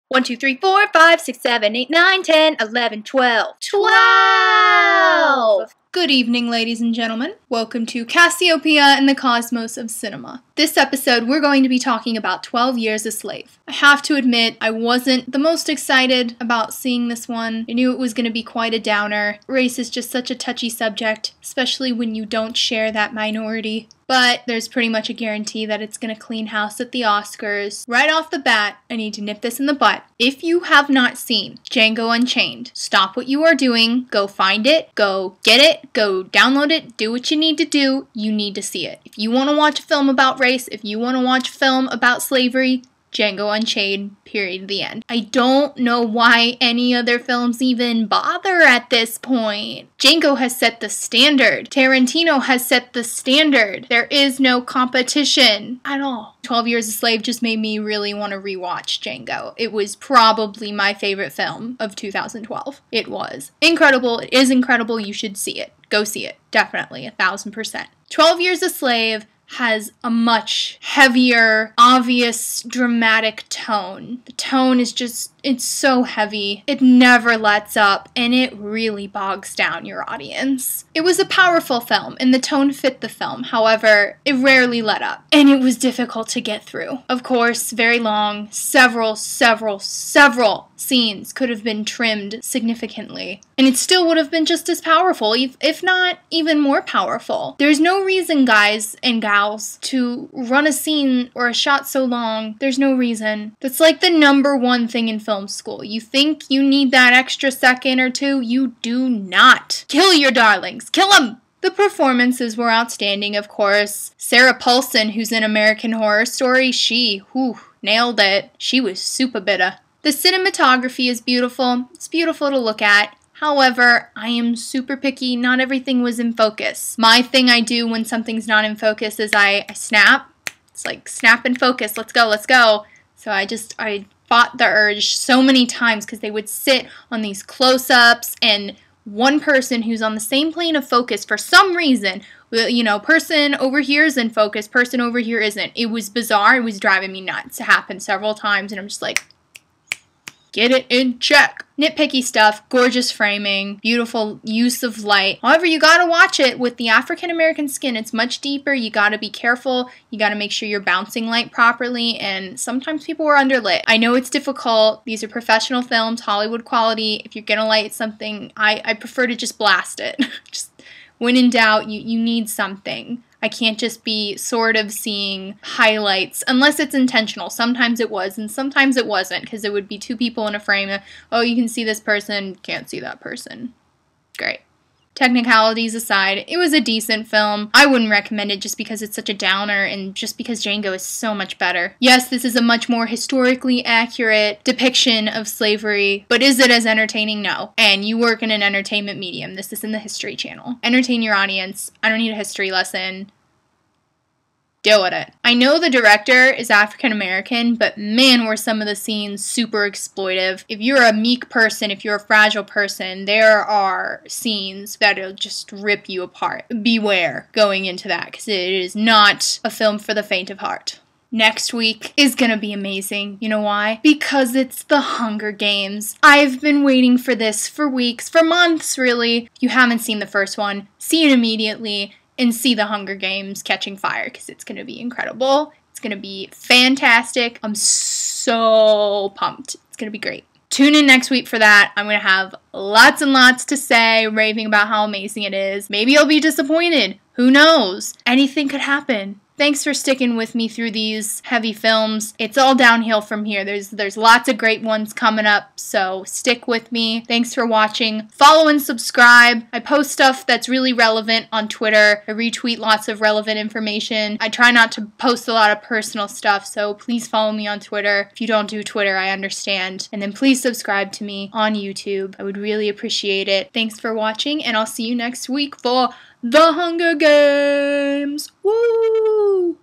1, 2, 3, 4, 5, 6, 7, 8, 9, 10, 11, 12. 12! Good evening, ladies and gentlemen. Welcome to Cassiopeia and the Cosmos of Cinema. This episode, we're going to be talking about 12 Years a Slave. I have to admit, I wasn't the most excited about seeing this one. I knew it was going to be quite a downer. Race is just such a touchy subject, especially when you don't share that minority. But there's pretty much a guarantee that it's going to clean house at the Oscars. Right off the bat, I need to nip this in the butt. If you have not seen Django Unchained, stop what you are doing, go find it, go get it, go download it, do what you need to do. You need to see it. If you want to watch a film about race, if you want to watch a film about slavery, Django Unchained, period, the end. I don't know why any other films even bother at this point. Django has set the standard. Tarantino has set the standard. There is no competition at all. 12 Years a Slave just made me really want to rewatch Django. It was probably my favorite film of 2012. It was incredible. It is incredible. You should see it. Go see it. Definitely, 1000%. 12 Years a Slave has a much heavier, obvious, dramatic tone. The tone is just, it's so heavy. It never lets up, and it really bogs down your audience. It was a powerful film, and the tone fit the film. However, it rarely let up, and it was difficult to get through. Of course, very long, several scenes could have been trimmed significantly, and it still would have been just as powerful, if not even more powerful. There's no reason, guys and gals, to run a scene or a shot so long. There's no reason. That's like the #1 thing in film school. You think you need that extra second or two? You do not. Kill your darlings. Kill them! The performances were outstanding, of course. Sarah Paulson, who's in American Horror Story, she nailed it. She was super bitter. The cinematography is beautiful. It's beautiful to look at. However, I am super picky. Not everything was in focus. My thing I do when something's not in focus is I snap. It's like snap and focus. Let's go, let's go. So I fought the urge so many times because they would sit on these close-ups and one person who's on the same plane of focus for some reason, you know, person over here is in focus, person over here isn't. It was bizarre. It was driving me nuts. It happened several times and I'm just like, get it in check. Nitpicky stuff, gorgeous framing, beautiful use of light. However, you gotta watch it with the African American skin. It's much deeper. You gotta be careful. You gotta make sure you're bouncing light properly, and sometimes people were underlit. I know it's difficult. These are professional films, Hollywood quality. If you're gonna light something, I prefer to just blast it. Just when in doubt, you need something. I can't just be sort of seeing highlights, unless it's intentional. Sometimes it was, and sometimes it wasn't, because it would be two people in a frame. Oh, you can see this person, can't see that person. Great. Technicalities aside, it was a decent film. I wouldn't recommend it just because it's such a downer and just because Django is so much better. Yes, this is a much more historically accurate depiction of slavery, but is it as entertaining? No. And you work in an entertainment medium. This isn't the History Channel. Entertain your audience. I don't need a history lesson. Deal with it. I know the director is African American, but man, were some of the scenes super exploitive. If you're a meek person, if you're a fragile person, there are scenes that'll just rip you apart. Beware going into that, because it is not a film for the faint of heart. Next week is gonna be amazing. You know why? Because it's the Hunger Games. I've been waiting for this for weeks, for months really. If you haven't seen the first one, see it immediately. And see the Hunger Games catching fire, because it's going to be incredible. It's going to be fantastic. I'm so pumped. It's going to be great. Tune in next week for that. I'm going to have lots and lots to say, raving about how amazing it is. Maybe I'll be disappointed. Who knows? Anything could happen. Thanks for sticking with me through these heavy films. It's all downhill from here. There's lots of great ones coming up, so stick with me. Thanks for watching. Follow and subscribe. I post stuff that's really relevant on Twitter. I retweet lots of relevant information. I try not to post a lot of personal stuff, so please follow me on Twitter. If you don't do Twitter, I understand. And then please subscribe to me on YouTube. I would really appreciate it. Thanks for watching, and I'll see you next week for The Hunger Games! Woo!